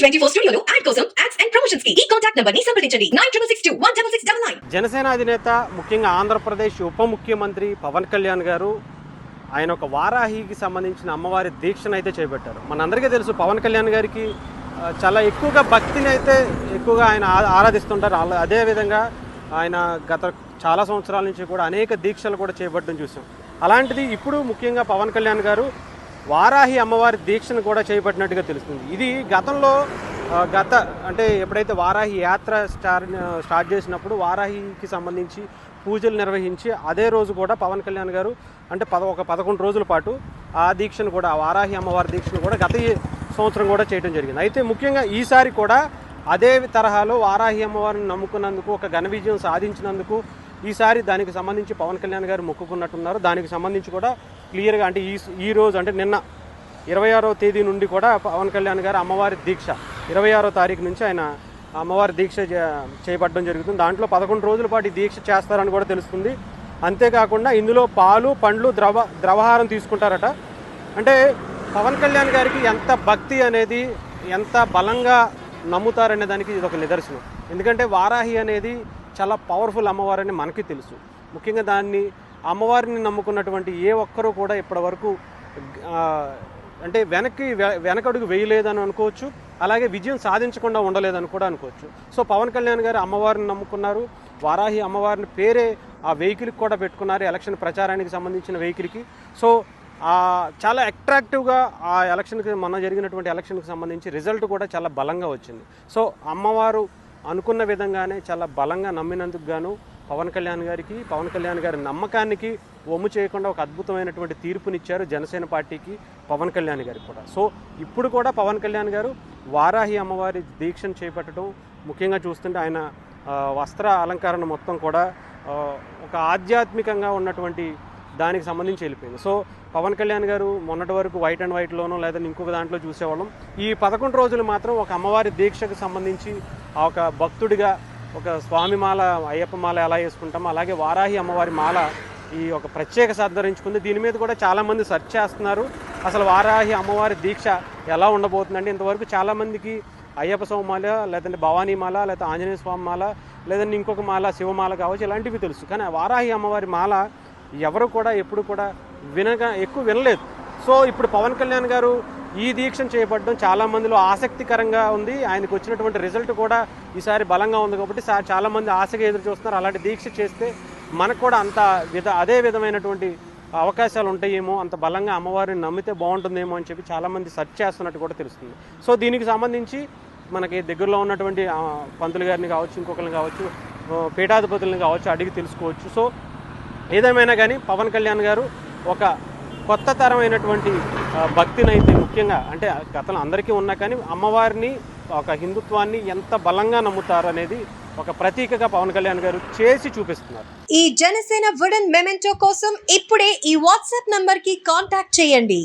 24 స్టూడియోలో యాడ్ కోసం ads and promotions కి ఈ కాంటాక్ట్ నంబర్ ని సంప్రదించండి 9662166699. జనసేన అధినేత ముఖ్యంగా ఆంధ్రప్రదేశ్ ఉప ముఖ్యమంత్రి పవన్ కళ్యాణ్ గారు ఆయన ఒక వారాహికి సంబంధించిన అమ్మవారి దీక్షను అయితే చేపట్టారు. మనందరికీ తెలుసు పవన్ కళ్యాణ్ గారికి చాలా ఎక్కువగా భక్తిని అయితే ఎక్కువగా ఆయన ఆరాధిస్తుంటారు. అదేవిధంగా ఆయన గత చాలా సంవత్సరాల నుంచి కూడా అనేక దీక్షలు కూడా చేపట్టడం చూసాం. అలాంటిది ఇప్పుడు ముఖ్యంగా పవన్ కళ్యాణ్ గారు వారాహి అమ్మవారి దీక్షను కూడా చేపట్టినట్టుగా తెలుస్తుంది. ఇది గతంలో అంటే ఎప్పుడైతే వారాహి యాత్ర స్టార్ట్ చేసినప్పుడు వారాహికి సంబంధించి పూజలు నిర్వహించి అదే రోజు కూడా పవన్ కళ్యాణ్ గారు అంటే 11 రోజుల పాటు ఆ దీక్షను కూడా వారాహి అమ్మవారి దీక్షను కూడా గత సంవత్సరం కూడా చేయడం జరిగింది. అయితే ముఖ్యంగా ఈసారి కూడా అదే తరహాలో వారాహి అమ్మవారిని నమ్ముకున్నందుకు ఒక ఘన విజయం సాధించినందుకు ఈసారి దానికి సంబంధించి పవన్ కళ్యాణ్ గారు మొక్కుకున్నట్టున్నారు. దానికి సంబంధించి కూడా క్లియర్గా అంటే ఈ రోజు అంటే నిన్న 26వ తేదీ నుండి కూడా పవన్ కళ్యాణ్ గారు అమ్మవారి దీక్ష 26వ తారీఖు నుంచి ఆయన అమ్మవారి దీక్ష చేపట్టడం జరుగుతుంది. దాంట్లో 11 రోజుల పాటు ఈ దీక్ష చేస్తారని కూడా తెలుస్తుంది. అంతేకాకుండా ఇందులో పాలు పండ్లు ద్రవహారం తీసుకుంటారట. అంటే పవన్ కళ్యాణ్ గారికి ఎంత భక్తి అనేది ఎంత బలంగా నమ్ముతారనే దానికి ఇది ఒక నిదర్శనం. ఎందుకంటే వారాహి అనేది చాలా పవర్ఫుల్ అమ్మవారని మనకి తెలుసు. ముఖ్యంగా దాన్ని అమ్మవారిని నమ్ముకున్నటువంటి ఏ ఒక్కరూ కూడా ఇప్పటివరకు అంటే వెనకడుగు వేయలేదని అనుకోవచ్చు. అలాగే విజయం సాధించకుండా ఉండలేదని కూడా అనుకోవచ్చు. సో పవన్ కళ్యాణ్ గారు అమ్మవారిని నమ్ముకున్నారు. వారాహి అమ్మవారిని పేరే ఆ వెహికల్కి కూడా పెట్టుకున్నారు, ఎలక్షన్ ప్రచారానికి సంబంధించిన వెహికల్కి. సో చాలా అట్రాక్టివ్గా ఆ ఎలక్షన్కి మొన్న జరిగినటువంటి ఎలక్షన్కి సంబంధించి రిజల్ట్ కూడా చాలా బలంగా వచ్చింది. సో అమ్మవారు అనుకున్న విధంగానే చాలా బలంగా నమ్మినందుకు గాను పవన్ కళ్యాణ్ గారి నమ్మకానికి వమ్ము చేయకుండా ఒక అద్భుతమైనటువంటి తీర్పునిచ్చారు జనసేన పార్టీకి, పవన్ కళ్యాణ్ గారికి కూడా. సో ఇప్పుడు కూడా పవన్ కళ్యాణ్ గారు వారాహి అమ్మవారి దీక్షను చేపట్టడం ముఖ్యంగా చూస్తుంటే ఆయన వస్త్ర అలంకరణ మొత్తం కూడా ఒక ఆధ్యాత్మికంగా ఉన్నటువంటి దానికి సంబంధించి వెళ్ళిపోయింది. సో పవన్ కళ్యాణ్ గారు మొన్నటి వరకు వైట్ అండ్ వైట్లోనో లేదా ఇంకొక దాంట్లో చూసేవాళ్ళం. ఈ 11 రోజులు మాత్రం ఒక అమ్మవారి దీక్షకు సంబంధించి ఒక భక్తుడిగా ఒక స్వామి మాల, అయ్యప్ప మాల ఎలా వేసుకుంటామో అలాగే వారాహి అమ్మవారి మాల ఈ ఒక ప్రత్యేక ధరించుకుంది. దీని మీద కూడా చాలామంది సెర్చ్ చేస్తున్నారు. అసలు వారాహి అమ్మవారి దీక్ష ఎలా ఉండబోతుందంటే ఇంతవరకు చాలామందికి అయ్యప్ప స్వామి మాల, లేదంటే భవానీ మాల, లేకపోతే ఆంజనేయ స్వామి మాల, లేదంటే ఇంకొక మాల శివమాల కావచ్చు, ఇలాంటివి తెలుసు. కానీ వారాహి అమ్మవారి మాల ఎవరు కూడా ఎప్పుడు కూడా ఎక్కువ వినలేదు. సో ఇప్పుడు పవన్ కళ్యాణ్ గారు ఈ దీక్షను చేపట్టడం చాలామందిలో ఆసక్తికరంగా ఉంది. ఆయనకు వచ్చినటువంటి రిజల్ట్ కూడా ఈసారి బలంగా ఉంది కాబట్టి చాలామంది ఆశగా ఎదురు చూస్తున్నారు. అలాంటి దీక్ష చేస్తే మనకు కూడా అదే విధమైనటువంటి అవకాశాలు ఉంటాయేమో, అంత బలంగా అమ్మవారిని నమ్మితే బాగుంటుందేమో అని చెప్పి చాలామంది సెర్చ్ చేస్తున్నట్టు కూడా తెలుస్తుంది. సో దీనికి సంబంధించి మనకి దగ్గరలో ఉన్నటువంటి పంతులు గారిని కావచ్చు, ఇంకొకరిని కావచ్చు, పీఠాధిపతులను కావచ్చు అడిగి తెలుసుకోవచ్చు. సో ఏదేమైనా కానీ పవన్ కళ్యాణ్ గారు ఒక కొత్త తరమైనటువంటి భక్తిని అయితే ముఖ్యంగా అంటే గతంలో అందరికీ ఉన్నా కానీ అమ్మవారిని ఒక హిందుత్వాన్ని ఎంత బలంగా నమ్ముతారు అనేది ఒక ప్రతీకగా పవన్ కళ్యాణ్ గారు చేసి చూపిస్తున్నారు. ఈ జనసేన వుడెన్ మెమెంటో కోసం ఇప్పుడే ఈ వాట్సాప్ నంబర్ కి కాంటాక్ట్ చేయండి.